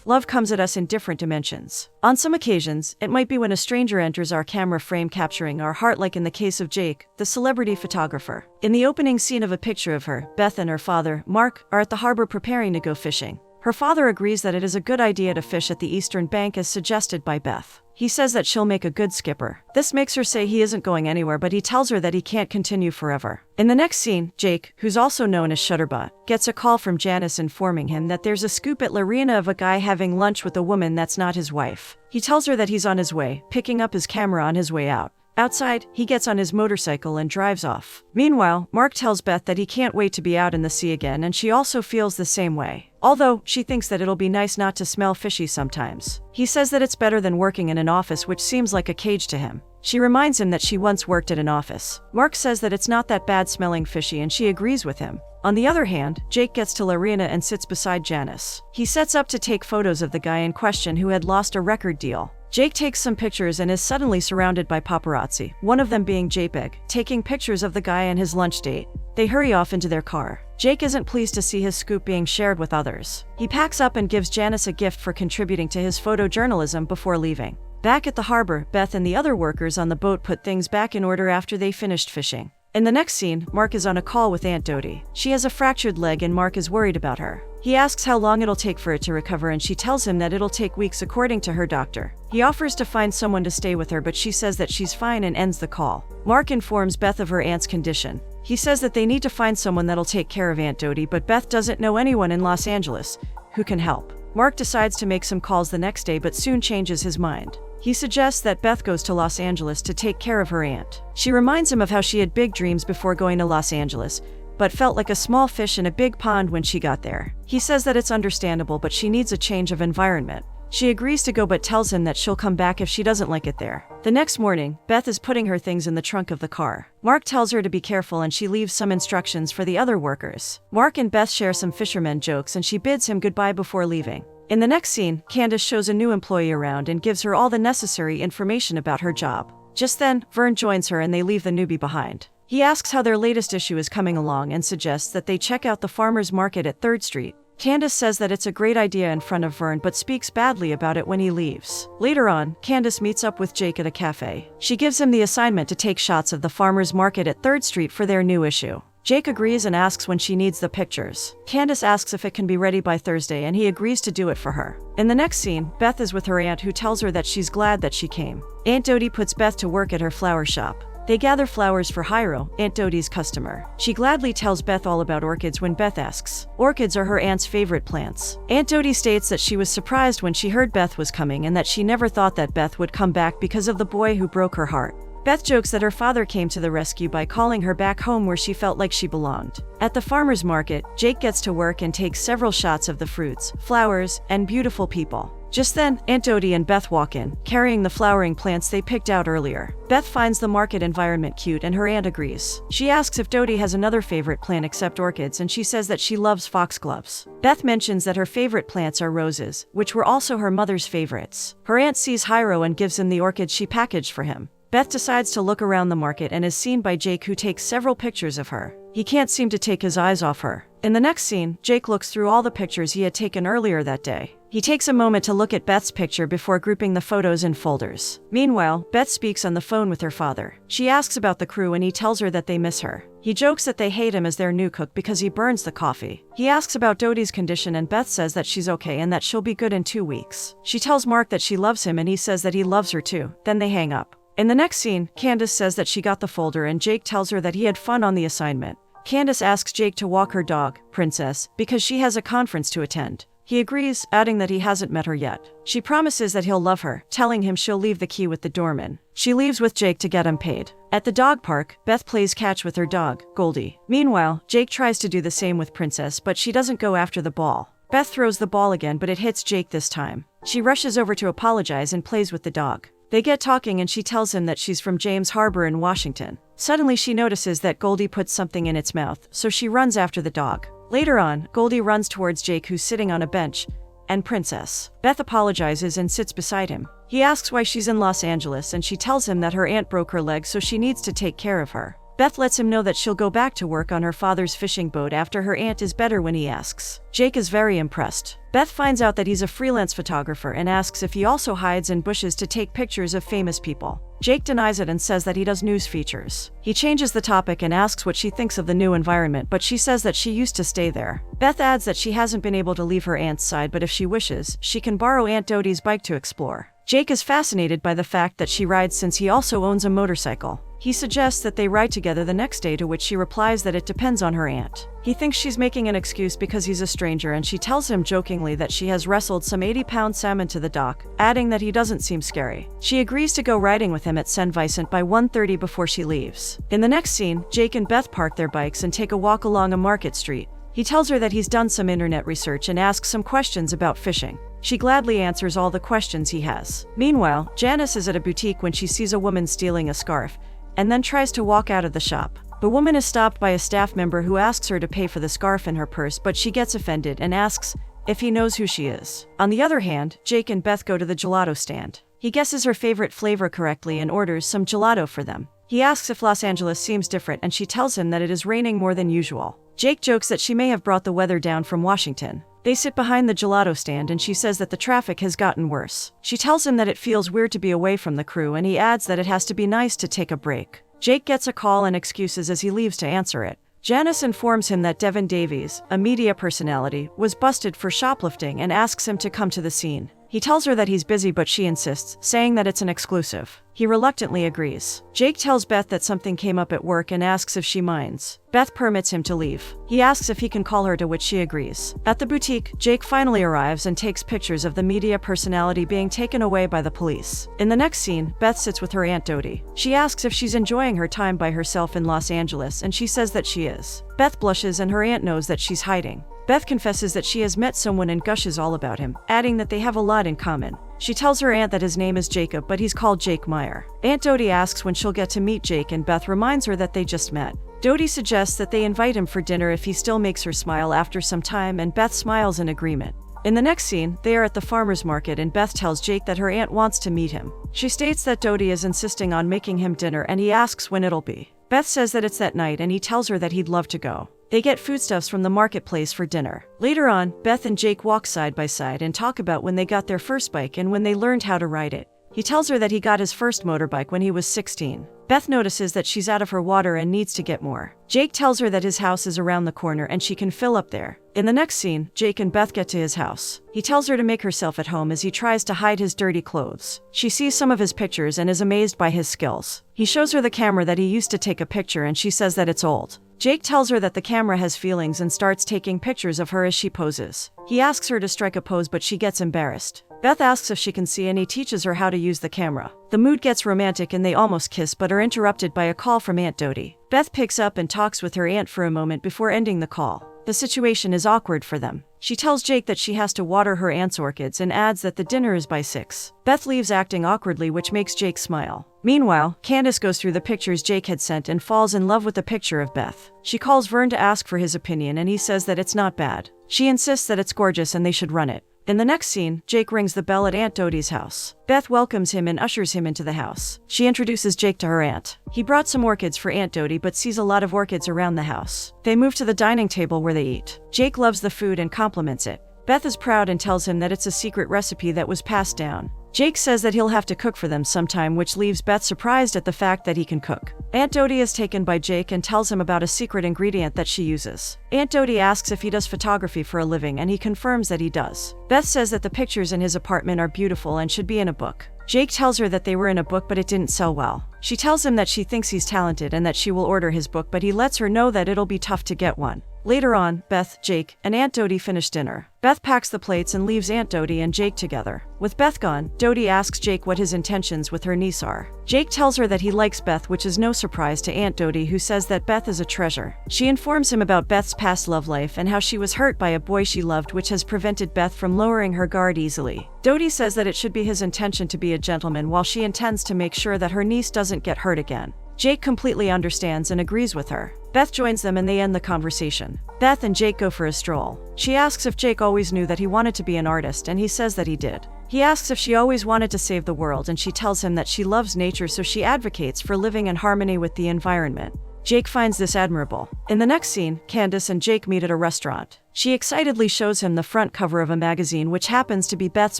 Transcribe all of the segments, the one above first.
love comes at us in different dimensions. On some occasions, it might be when a stranger enters our camera frame capturing our heart, like in the case of Jake, the celebrity photographer. In the opening scene of a picture of her, Beth and her father, Mark, are at the harbor preparing to go fishing. Her father agrees that it is a good idea to fish at the eastern bank as suggested by Beth. He says that she'll make a good skipper. This makes her say he isn't going anywhere, but he tells her that he can't continue forever. In the next scene, Jake, who's also known as Shutterbot, gets a call from Janice informing him that there's a scoop at Lorena of a guy having lunch with a woman that's not his wife. He tells her that he's on his way, picking up his camera on his way out. Outside, he gets on his motorcycle and drives off. Meanwhile, Mark tells Beth that he can't wait to be out in the sea again, and she also feels the same way. Although, she thinks that it'll be nice not to smell fishy sometimes. He says that it's better than working in an office, which seems like a cage to him. She reminds him that she once worked at an office. Mark says that it's not that bad smelling fishy, and she agrees with him. On the other hand, Jake gets to Lorena and sits beside Janice. He sets up to take photos of the guy in question who had lost a record deal. Jake takes some pictures and is suddenly surrounded by paparazzi, one of them being JPEG, taking pictures of the guy and his lunch date. They hurry off into their car. Jake isn't pleased to see his scoop being shared with others. He packs up and gives Janice a gift for contributing to his photojournalism before leaving. Back at the harbor, Beth and the other workers on the boat put things back in order after they finished fishing. In the next scene, Mark is on a call with Aunt Dodie. She has a fractured leg and Mark is worried about her. He asks how long it'll take for it to recover, and she tells him that it'll take weeks according to her doctor. He offers to find someone to stay with her, but she says that she's fine and ends the call. Mark informs Beth of her aunt's condition. He says that they need to find someone that'll take care of Aunt Dodie, but Beth doesn't know anyone in Los Angeles who can help. Mark decides to make some calls the next day, but soon changes his mind. He suggests that Beth goes to Los Angeles to take care of her aunt. She reminds him of how she had big dreams before going to Los Angeles, but felt like a small fish in a big pond when she got there. He says that it's understandable, but she needs a change of environment. She agrees to go, but tells him that she'll come back if she doesn't like it there. The next morning, Beth is putting her things in the trunk of the car. Mark tells her to be careful, and she leaves some instructions for the other workers. Mark and Beth share some fisherman jokes, and she bids him goodbye before leaving. In the next scene, Candace shows a new employee around and gives her all the necessary information about her job. Just then, Vern joins her and they leave the newbie behind. He asks how their latest issue is coming along and suggests that they check out the farmer's market at 3rd Street. Candace says that it's a great idea in front of Vern, but speaks badly about it when he leaves. Later on, Candace meets up with Jake at a cafe. She gives him the assignment to take shots of the farmer's market at 3rd Street for their new issue. Jake agrees and asks when she needs the pictures. Candace asks if it can be ready by Thursday, and he agrees to do it for her. In the next scene, Beth is with her aunt, who tells her that she's glad that she came. Aunt Dodie puts Beth to work at her flower shop. They gather flowers for Hiro, Aunt Dodie's customer. She gladly tells Beth all about orchids when Beth asks. Orchids are her aunt's favorite plants. Aunt Dodie states that she was surprised when she heard Beth was coming, and that she never thought that Beth would come back because of the boy who broke her heart. Beth jokes that her father came to the rescue by calling her back home where she felt like she belonged. At the farmer's market, Jake gets to work and takes several shots of the fruits, flowers, and beautiful people. Just then, Aunt Dodie and Beth walk in, carrying the flowering plants they picked out earlier. Beth finds the market environment cute, and her aunt agrees. She asks if Dodie has another favorite plant except orchids, and she says that she loves foxgloves. Beth mentions that her favorite plants are roses, which were also her mother's favorites. Her aunt sees Hiro and gives him the orchids she packaged for him. Beth decides to look around the market and is seen by Jake, who takes several pictures of her. He can't seem to take his eyes off her. In the next scene, Jake looks through all the pictures he had taken earlier that day. He takes a moment to look at Beth's picture before grouping the photos in folders. Meanwhile, Beth speaks on the phone with her father. She asks about the crew and he tells her that they miss her. He jokes that they hate him as their new cook because he burns the coffee. He asks about Dodie's condition and Beth says that she's okay and that she'll be good in 2 weeks. She tells Mark that she loves him and he says that he loves her too. Then they hang up. In the next scene, Candace says that she got the folder and Jake tells her that he had fun on the assignment. Candace asks Jake to walk her dog, Princess, because she has a conference to attend. He agrees, adding that he hasn't met her yet. She promises that he'll love her, telling him she'll leave the key with the doorman. She leaves with Jake to get him paid. At the dog park, Beth plays catch with her dog, Goldie. Meanwhile, Jake tries to do the same with Princess, but she doesn't go after the ball. Beth throws the ball again, but it hits Jake this time. She rushes over to apologize and plays with the dog. They get talking and she tells him that she's from James Harbor in Washington. Suddenly she notices that Goldie puts something in its mouth, so she runs after the dog. Later on, Goldie runs towards Jake, who's sitting on a bench, and Princess. Beth apologizes and sits beside him. He asks why she's in Los Angeles and she tells him that her aunt broke her leg, so she needs to take care of her. Beth lets him know that she'll go back to work on her father's fishing boat after her aunt is better when he asks. Jake is very impressed. Beth finds out that he's a freelance photographer and asks if he also hides in bushes to take pictures of famous people. Jake denies it and says that he does news features. He changes the topic and asks what she thinks of the new environment, but she says that she used to stay there. Beth adds that she hasn't been able to leave her aunt's side, but if she wishes, she can borrow Aunt Dodie's bike to explore. Jake is fascinated by the fact that she rides since he also owns a motorcycle. He suggests that they ride together the next day, to which she replies that it depends on her aunt. He thinks she's making an excuse because he's a stranger, and she tells him jokingly that she has wrestled some 80-pound salmon to the dock, adding that he doesn't seem scary. She agrees to go riding with him at St. Vincent by 1:30 before she leaves. In the next scene, Jake and Beth park their bikes and take a walk along a market street. He tells her that he's done some internet research and asks some questions about fishing. She gladly answers all the questions he has. Meanwhile, Janice is at a boutique when she sees a woman stealing a scarf, and then tries to walk out of the shop. The woman is stopped by a staff member who asks her to pay for the scarf in her purse, but she gets offended and asks if he knows who she is. On the other hand, Jake and Beth go to the gelato stand. He guesses her favorite flavor correctly and orders some gelato for them. He asks if Los Angeles seems different, and she tells him that it is raining more than usual. Jake jokes that she may have brought the weather down from Washington. They sit behind the gelato stand and she says that the traffic has gotten worse. She tells him that it feels weird to be away from the crew, and he adds that it has to be nice to take a break. Jake gets a call and excuses as he leaves to answer it. Janice informs him that Devin Davies, a media personality, was busted for shoplifting and asks him to come to the scene. He tells her that he's busy, but she insists, saying that it's an exclusive. He reluctantly agrees. Jake tells Beth that something came up at work and asks if she minds. Beth permits him to leave. He asks if he can call her, to which she agrees. At the boutique, Jake finally arrives and takes pictures of the media personality being taken away by the police. In the next scene, Beth sits with her Aunt Dodie. She asks if she's enjoying her time by herself in Los Angeles, and she says that she is. Beth blushes and her aunt knows that she's hiding. Beth confesses that she has met someone and gushes all about him, adding that they have a lot in common. She tells her aunt that his name is Jacob, but he's called Jake Meyer. Aunt Dodie asks when she'll get to meet Jake, and Beth reminds her that they just met. Dodie suggests that they invite him for dinner if he still makes her smile after some time, and Beth smiles in agreement. In the next scene, they are at the farmer's market and Beth tells Jake that her aunt wants to meet him. She states that Dodie is insisting on making him dinner, and he asks when it'll be. Beth says that it's that night, and he tells her that he'd love to go. They get foodstuffs from the marketplace for dinner. Later on, Beth and Jake walk side by side and talk about when they got their first bike and when they learned how to ride it. He tells her that he got his first motorbike when he was 16. Beth notices that she's out of her water and needs to get more. Jake tells her that his house is around the corner and she can fill up there. In the next scene, Jake and Beth get to his house. He tells her to make herself at home as he tries to hide his dirty clothes. She sees some of his pictures and is amazed by his skills. He shows her the camera that he used to take a picture, and she says that it's old. Jake tells her that the camera has feelings and starts taking pictures of her as she poses. He asks her to strike a pose, but she gets embarrassed. Beth asks if she can see, and he teaches her how to use the camera. The mood gets romantic and they almost kiss, but are interrupted by a call from Aunt Dodie. Beth picks up and talks with her aunt for a moment before ending the call. The situation is awkward for them. She tells Jake that she has to water her aunt's orchids and adds that the dinner is by 6. Beth leaves acting awkwardly, which makes Jake smile. Meanwhile, Candace goes through the pictures Jake had sent and falls in love with the picture of Beth. She calls Vern to ask for his opinion, and he says that it's not bad. She insists that it's gorgeous and they should run it. In the next scene, Jake rings the bell at Aunt Dodie's house. Beth welcomes him and ushers him into the house. She introduces Jake to her aunt. He brought some orchids for Aunt Dodie but sees a lot of orchids around the house. They move to the dining table where they eat. Jake loves the food and compliments it. Beth is proud and tells him that it's a secret recipe that was passed down. Jake says that he'll have to cook for them sometime, which leaves Beth surprised at the fact that he can cook. Aunt Dodie is taken by Jake and tells him about a secret ingredient that she uses. Aunt Dodie asks if he does photography for a living, and he confirms that he does. Beth says that the pictures in his apartment are beautiful and should be in a book. Jake tells her that they were in a book but it didn't sell well. She tells him that she thinks he's talented and that she will order his book, but he lets her know that it'll be tough to get one. Later on, Beth, Jake, and Aunt Dodie finish dinner. Beth packs the plates and leaves Aunt Dodie and Jake together. With Beth gone, Dodie asks Jake what his intentions with her niece are. Jake tells her that he likes Beth, which is no surprise to Aunt Dodie, who says that Beth is a treasure. She informs him about Beth's past love life and how she was hurt by a boy she loved, which has prevented Beth from lowering her guard easily. Dodie says that it should be his intention to be a gentleman, while she intends to make sure that her niece doesn't get hurt again. Jake completely understands and agrees with her. Beth joins them and they end the conversation. Beth and Jake go for a stroll. She asks if Jake always knew that he wanted to be an artist, and he says that he did. He asks if she always wanted to save the world, and she tells him that she loves nature, so she advocates for living in harmony with the environment. Jake finds this admirable. In the next scene, Candace and Jake meet at a restaurant. She excitedly shows him the front cover of a magazine, which happens to be Beth's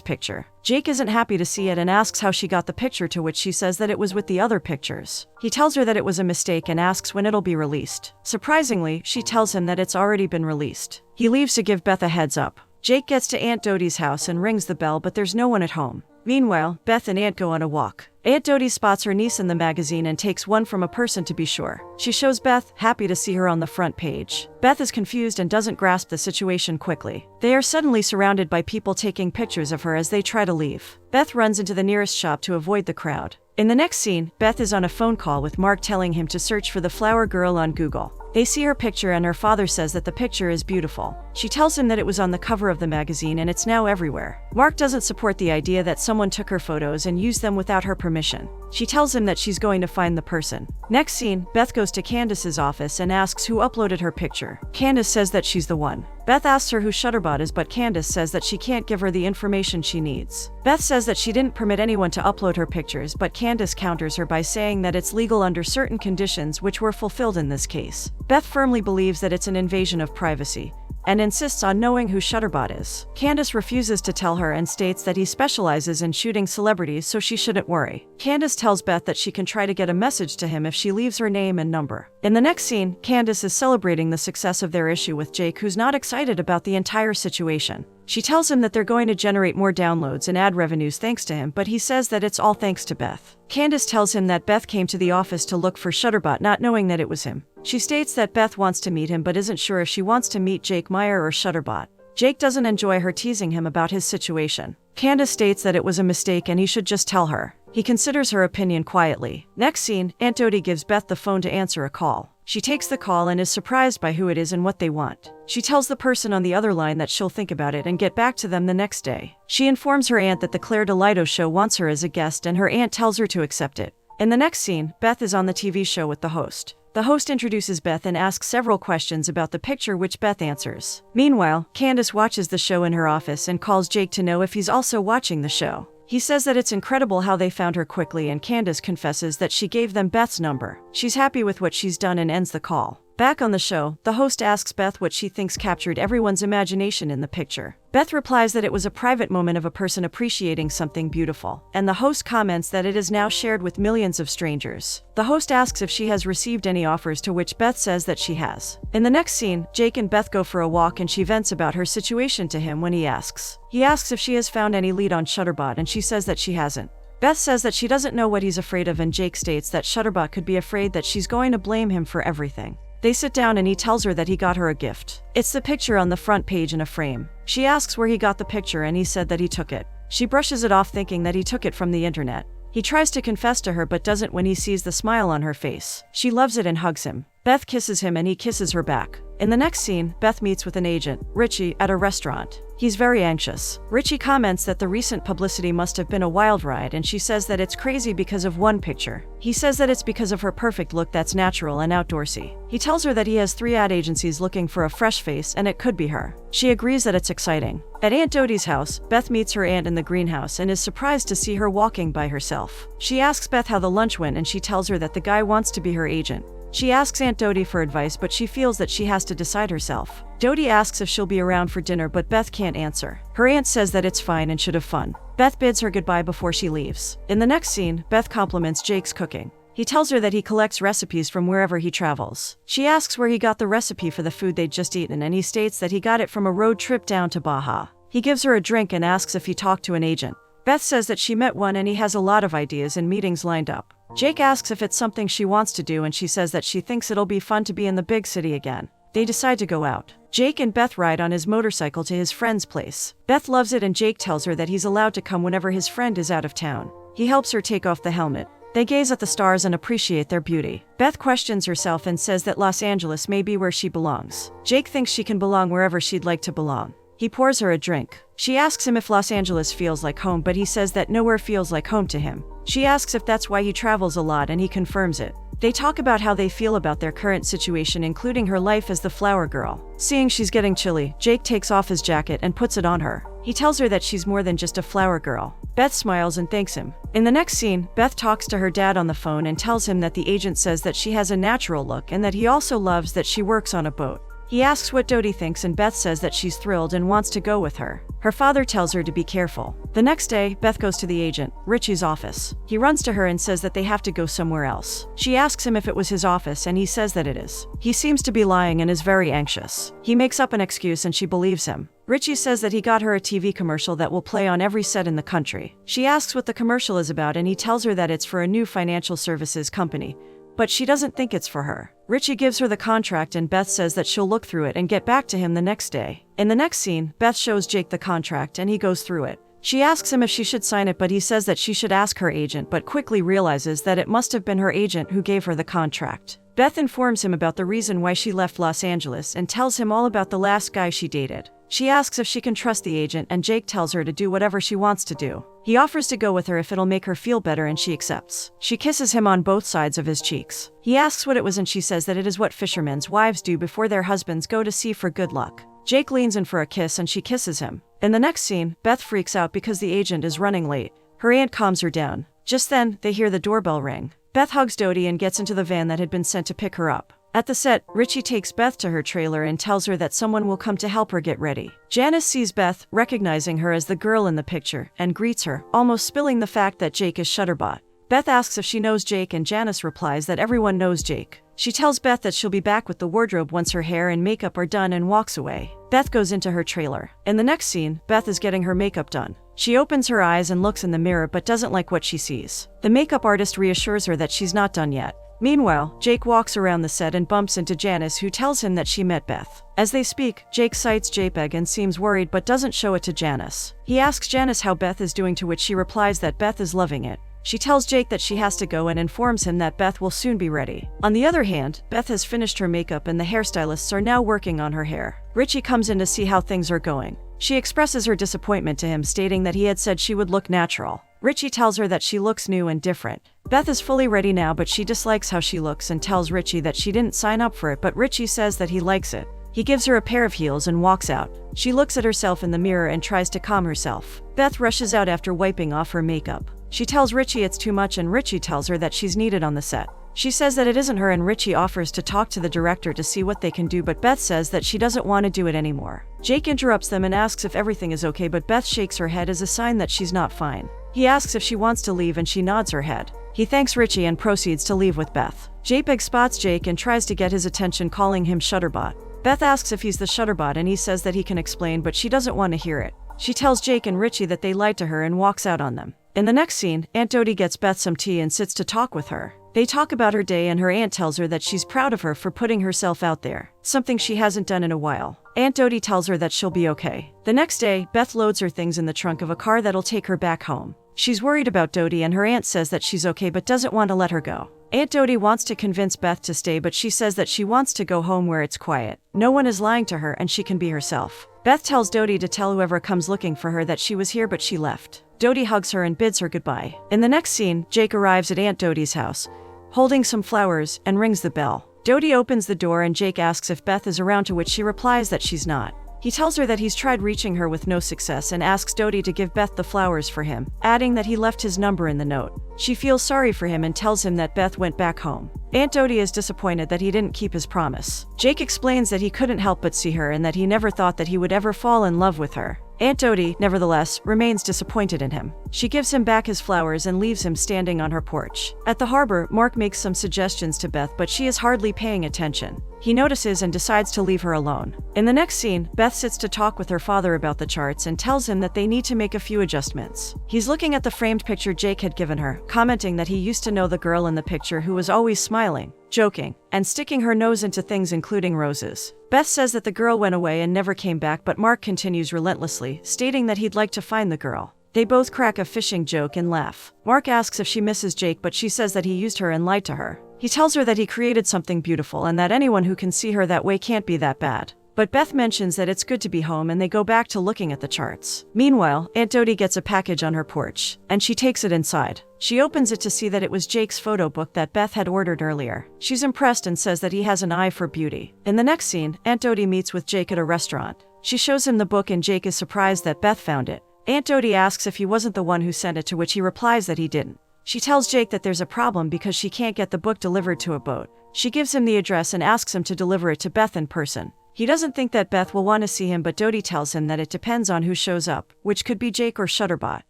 picture. Jake isn't happy to see it and asks how she got the picture, to which she says that it was with the other pictures. He tells her that it was a mistake and asks when it'll be released. Surprisingly, she tells him that it's already been released. He leaves to give Beth a heads up. Jake gets to Aunt Dodie's house and rings the bell, but there's no one at home. Meanwhile, Beth and Aunt go on a walk. Aunt Dodie spots her niece in the magazine and takes one from a person to be sure. She shows Beth, happy to see her on the front page. Beth is confused and doesn't grasp the situation quickly. They are suddenly surrounded by people taking pictures of her as they try to leave. Beth runs into the nearest shop to avoid the crowd. In the next scene, Beth is on a phone call with Mark, telling him to search for the flower girl on Google. They see her picture and her father says that the picture is beautiful. She tells him that it was on the cover of the magazine and it's now everywhere. Mark doesn't support the idea that someone took her photos and used them without her permission. She tells him that she's going to find the person. Next scene, Beth goes to Candace's office and asks who uploaded her picture. Candace says that she's the one. Beth asks her who Shutterbot is, but Candace says that she can't give her the information she needs. Beth says that she didn't permit anyone to upload her pictures, but Candace counters her by saying that it's legal under certain conditions which were fulfilled in this case. Beth firmly believes that it's an invasion of privacy and insists on knowing who Shutterbot is. Candace refuses to tell her and states that he specializes in shooting celebrities, so she shouldn't worry. Candace tells Beth that she can try to get a message to him if she leaves her name and number. In the next scene, Candace is celebrating the success of their issue with Jake, who's not excited about the entire situation. She tells him that they're going to generate more downloads and ad revenues thanks to him, but he says that it's all thanks to Beth. Candace tells him that Beth came to the office to look for Shutterbot, not knowing that it was him. She states that Beth wants to meet him but isn't sure if she wants to meet Jake Meyer or Shutterbot. Jake doesn't enjoy her teasing him about his situation. Candace states that it was a mistake and he should just tell her. He considers her opinion quietly. Next scene, Aunt Dodie gives Beth the phone to answer a call. She takes the call and is surprised by who it is and what they want. She tells the person on the other line that she'll think about it and get back to them the next day. She informs her aunt that the Claire DeLito show wants her as a guest, and her aunt tells her to accept it. In the next scene, Beth is on the TV show with the host. The host introduces Beth and asks several questions about the picture, which Beth answers. Meanwhile, Candace watches the show in her office and calls Jake to know if he's also watching the show. He says that it's incredible how they found her quickly, and Candace confesses that she gave them Beth's number. She's happy with what she's done and ends the call. Back on the show, the host asks Beth what she thinks captured everyone's imagination in the picture. Beth replies that it was a private moment of a person appreciating something beautiful, and the host comments that it is now shared with millions of strangers. The host asks if she has received any offers, to which Beth says that she has. In the next scene, Jake and Beth go for a walk and she vents about her situation to him when he asks. He asks if she has found any lead on Shutterbot and she says that she hasn't. Beth says that she doesn't know what he's afraid of, and Jake states that Shutterbot could be afraid that she's going to blame him for everything. They sit down and he tells her that he got her a gift. It's the picture on the front page in a frame. She asks where he got the picture and he said that he took it. She brushes it off, thinking that he took it from the internet. He tries to confess to her but doesn't when he sees the smile on her face. She loves it and hugs him. Beth kisses him and he kisses her back. In the next scene, Beth meets with an agent, Richie, at a restaurant. He's very anxious. Richie comments that the recent publicity must have been a wild ride, and she says that it's crazy because of one picture. He says that it's because of her perfect look that's natural and outdoorsy. He tells her that he has 3 ad agencies looking for a fresh face and it could be her. She agrees that it's exciting. At Aunt Dodie's house, Beth meets her aunt in the greenhouse and is surprised to see her walking by herself. She asks Beth how the lunch went and she tells her that the guy wants to be her agent. She asks Aunt Dodie for advice, but she feels that she has to decide herself. Dodie asks if she'll be around for dinner, but Beth can't answer. Her aunt says that it's fine and should have fun. Beth bids her goodbye before she leaves. In the next scene, Beth compliments Jake's cooking. He tells her that he collects recipes from wherever he travels. She asks where he got the recipe for the food they'd just eaten, and he states that he got it from a road trip down to Baja. He gives her a drink and asks if he talked to an agent. Beth says that she met one and he has a lot of ideas and meetings lined up. Jake asks if it's something she wants to do and she says that she thinks it'll be fun to be in the big city again. They decide to go out. Jake and Beth ride on his motorcycle to his friend's place. Beth loves it and Jake tells her that he's allowed to come whenever his friend is out of town. He helps her take off the helmet. They gaze at the stars and appreciate their beauty. Beth questions herself and says that Los Angeles may be where she belongs. Jake thinks she can belong wherever she'd like to belong. He pours her a drink. She asks him if Los Angeles feels like home, but he says that nowhere feels like home to him. She asks if that's why he travels a lot and he confirms it. They talk about how they feel about their current situation, including her life as the flower girl. Seeing she's getting chilly, Jake takes off his jacket and puts it on her. He tells her that she's more than just a flower girl. Beth smiles and thanks him. In the next scene, Beth talks to her dad on the phone and tells him that the agent says that she has a natural look and that he also loves that she works on a boat. He asks what Dodie thinks and Beth says that she's thrilled and wants to go with her. Her father tells her to be careful. The next day, Beth goes to the agent, Richie's office. He runs to her and says that they have to go somewhere else. She asks him if it was his office and he says that it is. He seems to be lying and is very anxious. He makes up an excuse and she believes him. Richie says that he got her a TV commercial that will play on every set in the country. She asks what the commercial is about and he tells her that it's for a new financial services company, but she doesn't think it's for her. Richie gives her the contract and Beth says that she'll look through it and get back to him the next day. In the next scene, Beth shows Jake the contract and he goes through it. She asks him if she should sign it, but he says that she should ask her agent, but quickly realizes that it must have been her agent who gave her the contract. Beth informs him about the reason why she left Los Angeles and tells him all about the last guy she dated. She asks if she can trust the agent and Jake tells her to do whatever she wants to do. He offers to go with her if it'll make her feel better and she accepts. She kisses him on both sides of his cheeks. He asks what it was and she says that it is what fishermen's wives do before their husbands go to sea for good luck. Jake leans in for a kiss and she kisses him. In the next scene, Beth freaks out because the agent is running late. Her aunt calms her down. Just then, they hear the doorbell ring. Beth hugs Dodie and gets into the van that had been sent to pick her up. At the set, Richie takes Beth to her trailer and tells her that someone will come to help her get ready. Janice sees Beth, recognizing her as the girl in the picture, and greets her, almost spilling the fact that Jake is Shutterbot. Beth asks if she knows Jake and Janice replies that everyone knows Jake. She tells Beth that she'll be back with the wardrobe once her hair and makeup are done and walks away. Beth goes into her trailer. In the next scene, Beth is getting her makeup done. She opens her eyes and looks in the mirror but doesn't like what she sees. The makeup artist reassures her that she's not done yet. Meanwhile, Jake walks around the set and bumps into Janice, who tells him that she met Beth. As they speak, Jake cites JPEG and seems worried but doesn't show it to Janice. He asks Janice how Beth is doing, to which she replies that Beth is loving it. She tells Jake that she has to go and informs him that Beth will soon be ready. On the other hand, Beth has finished her makeup and the hairstylists are now working on her hair. Richie comes in to see how things are going. She expresses her disappointment to him, stating that he had said she would look natural. Richie tells her that she looks new and different. Beth is fully ready now, but she dislikes how she looks and tells Richie that she didn't sign up for it, but Richie says that he likes it. He gives her a pair of heels and walks out. She looks at herself in the mirror and tries to calm herself. Beth rushes out after wiping off her makeup. She tells Richie it's too much and Richie tells her that she's needed on the set. She says that it isn't her and Richie offers to talk to the director to see what they can do, but Beth says that she doesn't want to do it anymore. Jake interrupts them and asks if everything is okay, but Beth shakes her head as a sign that she's not fine. He asks if she wants to leave and she nods her head. He thanks Richie and proceeds to leave with Beth. JPEG spots Jake and tries to get his attention, calling him Shutterbot. Beth asks if he's the Shutterbot and he says that he can explain, but she doesn't want to hear it. She tells Jake and Richie that they lied to her and walks out on them. In the next scene, Aunt Dodie gets Beth some tea and sits to talk with her. They talk about her day and her aunt tells her that she's proud of her for putting herself out there, something she hasn't done in a while. Aunt Dodie tells her that she'll be okay. The next day, Beth loads her things in the trunk of a car that'll take her back home. She's worried about Dodie and her aunt says that she's okay but doesn't want to let her go. Aunt Dodie wants to convince Beth to stay, but she says that she wants to go home where it's quiet. No one is lying to her and she can be herself. Beth tells Dodie to tell whoever comes looking for her that she was here but she left. Dodie hugs her and bids her goodbye. In the next scene, Jake arrives at Aunt Dodie's house, holding some flowers, and rings the bell. Dodie opens the door and Jake asks if Beth is around, to which she replies that she's not. He tells her that he's tried reaching her with no success and asks Dodie to give Beth the flowers for him, adding that he left his number in the note. She feels sorry for him and tells him that Beth went back home. Aunt Dodie is disappointed that he didn't keep his promise. Jake explains that he couldn't help but see her and that he never thought that he would ever fall in love with her. Aunt Dodie, nevertheless, remains disappointed in him. She gives him back his flowers and leaves him standing on her porch. At the harbor, Mark makes some suggestions to Beth, but she is hardly paying attention. He notices and decides to leave her alone. In the next scene, Beth sits to talk with her father about the charts and tells him that they need to make a few adjustments. He's looking at the framed picture Jake had given her, commenting that he used to know the girl in the picture who was always smiling, joking, and sticking her nose into things including roses. Beth says that the girl went away and never came back, but Mark continues relentlessly, stating that he'd like to find the girl. They both crack a fishing joke and laugh. Mark asks if she misses Jake, but she says that he used her and lied to her. He tells her that he created something beautiful and that anyone who can see her that way can't be that bad. But Beth mentions that it's good to be home and they go back to looking at the charts. Meanwhile, Aunt Dodie gets a package on her porch, and she takes it inside. She opens it to see that it was Jake's photo book that Beth had ordered earlier. She's impressed and says that he has an eye for beauty. In the next scene, Aunt Dodie meets with Jake at a restaurant. She shows him the book and Jake is surprised that Beth found it. Aunt Dodie asks if he wasn't the one who sent it, to which he replies that he didn't. She tells Jake that there's a problem because she can't get the book delivered to a boat. She gives him the address and asks him to deliver it to Beth in person. He doesn't think that Beth will want to see him, but Dodie tells him that it depends on who shows up, which could be Jake or Shutterbot.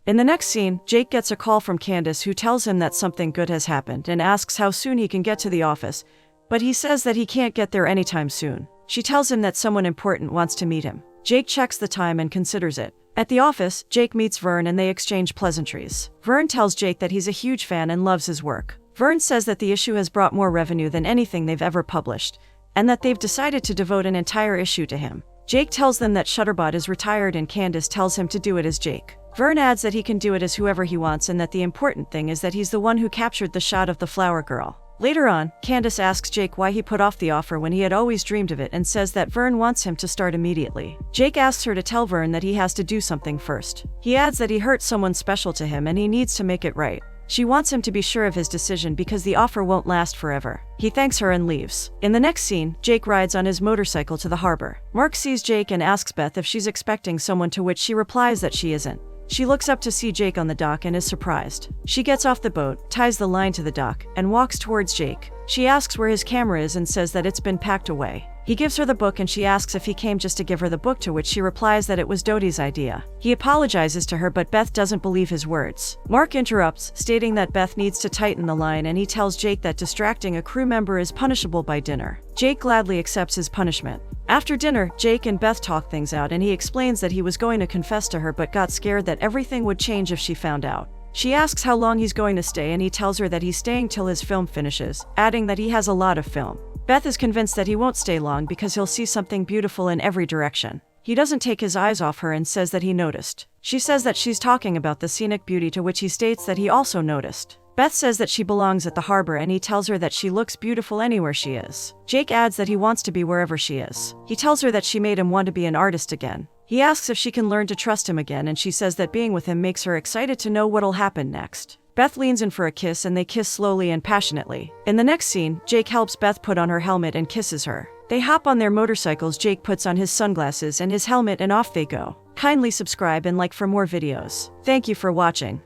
In the next scene, Jake gets a call from Candace, who tells him that something good has happened and asks how soon he can get to the office, but he says that he can't get there anytime soon. She tells him that someone important wants to meet him. Jake checks the time and considers it. At the office, Jake meets Vern and they exchange pleasantries. Vern tells Jake that he's a huge fan and loves his work. Vern says that the issue has brought more revenue than anything they've ever published, and that they've decided to devote an entire issue to him. Jake tells them that Shutterbot is retired and Candace tells him to do it as Jake. Vern adds that he can do it as whoever he wants and that the important thing is that he's the one who captured the shot of the flower girl. Later on, Candace asks Jake why he put off the offer when he had always dreamed of it and says that Vern wants him to start immediately. Jake asks her to tell Vern that he has to do something first. He adds that he hurt someone special to him and he needs to make it right. She wants him to be sure of his decision because the offer won't last forever. He thanks her and leaves. In the next scene, Jake rides on his motorcycle to the harbor. Mark sees Jake and asks Beth if she's expecting someone, to which she replies that she isn't. She looks up to see Jake on the dock and is surprised. She gets off the boat, ties the line to the dock, and walks towards Jake. She asks where his camera is and says that it's been packed away. He gives her the book and she asks if he came just to give her the book, to which she replies that it was Dodie's idea. He apologizes to her, but Beth doesn't believe his words. Mark interrupts, stating that Beth needs to tighten the line, and he tells Jake that distracting a crew member is punishable by dinner. Jake gladly accepts his punishment. After dinner, Jake and Beth talk things out and he explains that he was going to confess to her but got scared that everything would change if she found out. She asks how long he's going to stay and he tells her that he's staying till his film finishes, adding that he has a lot of film. Beth is convinced that he won't stay long because he'll see something beautiful in every direction. He doesn't take his eyes off her and says that he noticed. She says that she's talking about the scenic beauty, to which he states that he also noticed. Beth says that she belongs at the harbor and he tells her that she looks beautiful anywhere she is. Jake adds that he wants to be wherever she is. He tells her that she made him want to be an artist again. He asks if she can learn to trust him again, and she says that being with him makes her excited to know what'll happen next. Beth leans in for a kiss and they kiss slowly and passionately. In the next scene, Jake helps Beth put on her helmet and kisses her. They hop on their motorcycles, Jake puts on his sunglasses and his helmet, and off they go. Kindly subscribe and like for more videos. Thank you for watching.